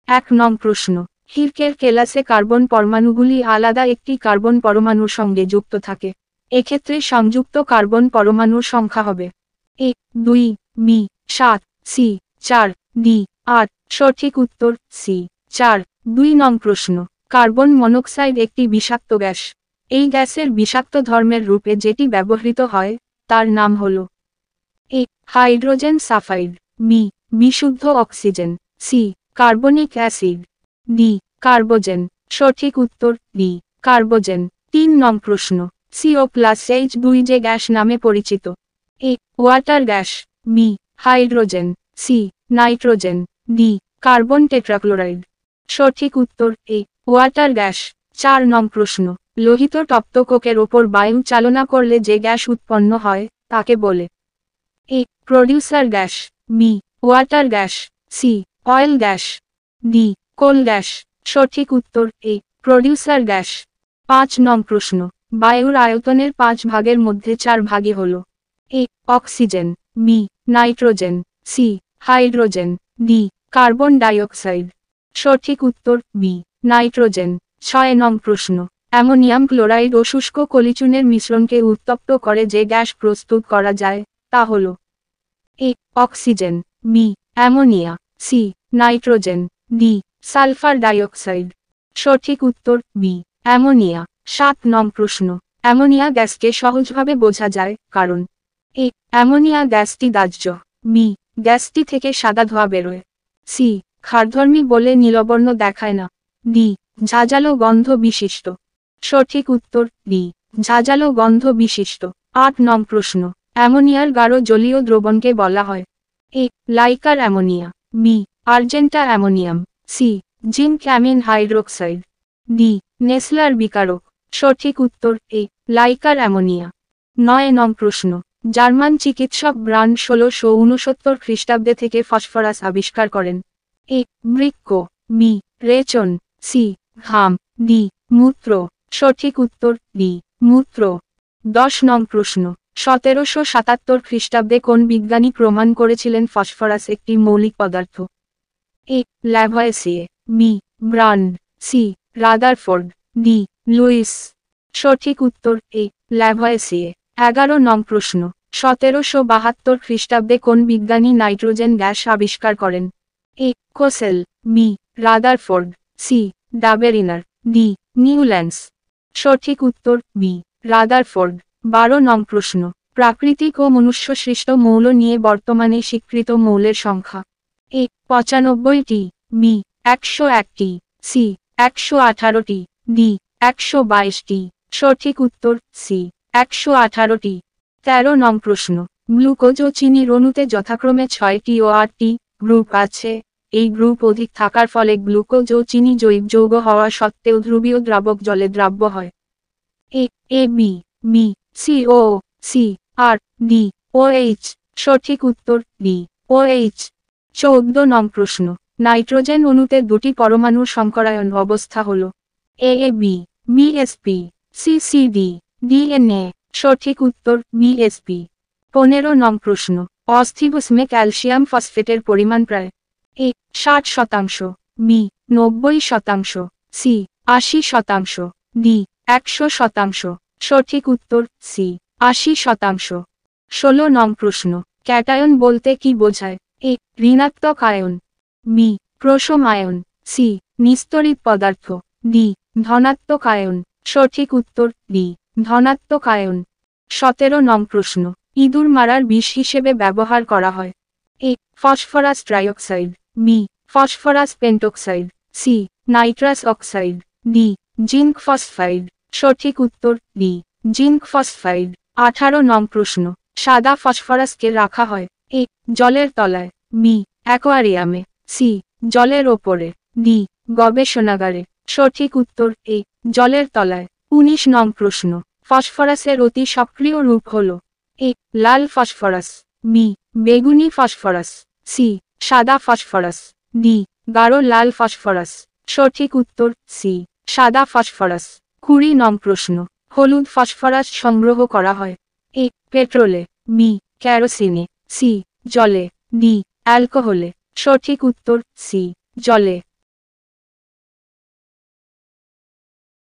1 নং প্রশ্ন, হিরকের কেলাসে কার্বন পরমাণুগুলি আলাদা একটি কার্বন পরমাণুর সঙ্গে যুক্ত থাকে। এক্ষেত্রে সংযুক্ত কার্বন পরমাণুর সংখ্যা হবে 1, 2, বি 7, সি 4, ডি 8। সঠিক উত্তর সি 4। 2 নং প্রশ্ন, কার্বন মনোক্সাইড একটি বিষাক্ত গ্যাস। এই গ্যাসের বিষাক্ত ধর্মের রূপে যেটি ব্যবহৃত হয় তার নাম হল এ হাইড্রোজেন সালফাইড, বি বিশুদ্ধ oxygen, C carbonic acid, D carbogen. সঠিক উত্তর ডি কার্বোজেন। 3 নং প্রশ্ন, CO+H2 যে গ্যাস নামে পরিচিত? A water gas, B hydrogen, C nitrogen, D carbon tetrachloride. সঠিক উত্তর এ ওয়াটার গ্যাস। 4 নং প্রশ্ন, লোহিত তপ্ত কোকের ওপর বায়ু চালনা করলে যে গ্যাস উৎপন্ন হয় তাকে বলে? A producer gas, B water gas, C oil gas, D coal gas. সঠিক উত্তর এ প্রডিউসার গ্যাস। 5 নং প্রশ্ন, বায়ুর আয়তনের 5 ভাগের মধ্যে 4 ভাগই হল? A oxygen, B nitrogen, C hydrogen, D carbon dioxide. সঠিক উত্তর বি নাইট্রোজেন। 6 নং প্রশ্ন, অ্যামোনিয়াম ক্লোরাইড ও শুষ্ক কলিচুনের মিশ্রণকে উত্তপ্ত করে যে গ্যাস প্রস্তুত করা যায় তা হল? A oxygen, B ammonia, C nitrogen, D sulphur dioxide. সঠিক উত্তর বি অ্যামোনিয়া। 7 নং প্রশ্ন, অ্যামোনিয়া গ্যাসকে সহজভাবে বোঝা যায় কারণ? এ অ্যামোনিয়া গ্যাসটি দাহ্য, বি গ্যাসটি থেকে সাদা ধোঁয়া বেরোয়, সি ক্ষারধর্মী বলে নীলবর্ণ দেখায় না, ডি ঝাঁঝালো গন্ধ বিশিষ্ট। সঠিক উত্তর ডি ঝাঁঝালো গন্ধ বিশিষ্ট। 8 নং প্রশ্ন, অ্যামোনিয়ার গাঢ় জলীয় দ্রবণকে বলা হয়? A liquor ammonia, B argenta ammonium, C zinc amine hydroxide, D Nessler বিকারক। সঠিক উত্তর এ লাইকার অ্যামোনিয়া। 9 নং প্রশ্ন, জার্মান চিকিৎসক ব্রান্ড 1669 খ্রিস্টাব্দে থেকে ফসফরাস আবিষ্কার করেন? এ বৃক্ক, বি রেচন, সি ঘাম, ডি মূত্র। সঠিক উত্তর ডি মূত্র। 10 নং প্রশ্ন, 1777 খ্রিস্টাব্দে কোন বিজ্ঞানী প্রমাণ করেছিলেন ফসফরাস একটি মৌলিক পদার্থ? A Lavoisier, B Brand, C Rutherford, D Lewis. সঠিক উত্তর এ ল্যাভয়েসিয়ে। 11 নং প্রশ্ন, 1772 খ্রিস্টাব্দে কোন বিজ্ঞানী নাইট্রোজেন গ্যাস আবিষ্কার করেন? A Kossel, B Rutherford, C Dobereiner, D Newlands. সঠিক উত্তর বি রাদারফোর্ড। 12 নং প্রশ্ন, প্রাকৃতিক ও মনুষ্যসৃষ্ট মৌল নিয়ে বর্তমানে স্বীকৃত মৌলের সংখ্যা? এ 95টি, বি 101টি, সি 118টি, ডি 122টি। সঠিক উত্তর সি 118টি। 13 নং প্রশ্ন, গ্লুকোজ ও চিনির অণুতে যথাক্রমে 6টি ও 8টি গ্রুপ আছে। এই গ্রুপ অধিক থাকার ফলে গ্লুকোজ ও চিনি জৈব যৌগ হওয়া সত্ত্বেও ধ্রুবীয় দ্রাবক জলে দ্রাব্য হয়? A B B C O C R D O H. সঠিক উত্তর ডি ও এইচ। 14 নং প্রশ্ন, নাইট্রোজেন অণুতে 2টি পরমাণুর সংকরায়ন অবস্থা হল? A B BSP, C CD, DNA. সঠিক উত্তর বিএসপি। 15 নং প্রশ্ন, অস্থিভস্মে ক্যালসিয়াম ফসফেটের পরিমাণ প্রায়? এ 60%, বি 90%, সি 80%, ডি 100%। সঠিক উত্তর সি 80%। 16 নং প্রশ্ন, ক্যাটায়ন বলতে কি বোঝায়? এ ঋণাত্মক আয়ন, বি প্রোসম আয়ন, সি নিস্তড়িত পদার্থ, ডি ধনাত্মক আয়ন। সঠিক উত্তর ডি ধনাত্মক আয়ন। 17 নং প্রশ্ন, ইঁদুর মারার বিষ হিসেবে ব্যবহার করা হয়? A phosphorus trioxide, B phosphorus pentoxide, C nitrous oxide, D zinc phosphide. সঠিক উত্তর ডি জিঙ্ক ফসফাইড। 18 নং প্রশ্ন, সাদা ফসফরাসকে রাখা হয়? এ জলের তলায়, বি অ্যাকোয়ারিয়ামে, সি জলের ওপরে, ডি গবেষণাগারে। সঠিক উত্তর এ জলের তলায়। 19 নং প্রশ্ন, ফসফরাসের অতি সক্রিয় রূপ হল? এ লাল ফসফরাস, বি বেগুনি ফসফরাস, সি সাদা ফসফরাস, ডি গাঢ় লাল ফসফরাস। সঠিক উত্তর সি সাদা ফসফরাস। 20 নং প্রশ্ন, হলুদ ফসফরাস সংগ্রহ করা হয়? এ পেট্রোলে, বি কেরোসিনে, সি জলে, ডি অ্যালকোহলে। সঠিক উত্তর সি জলে।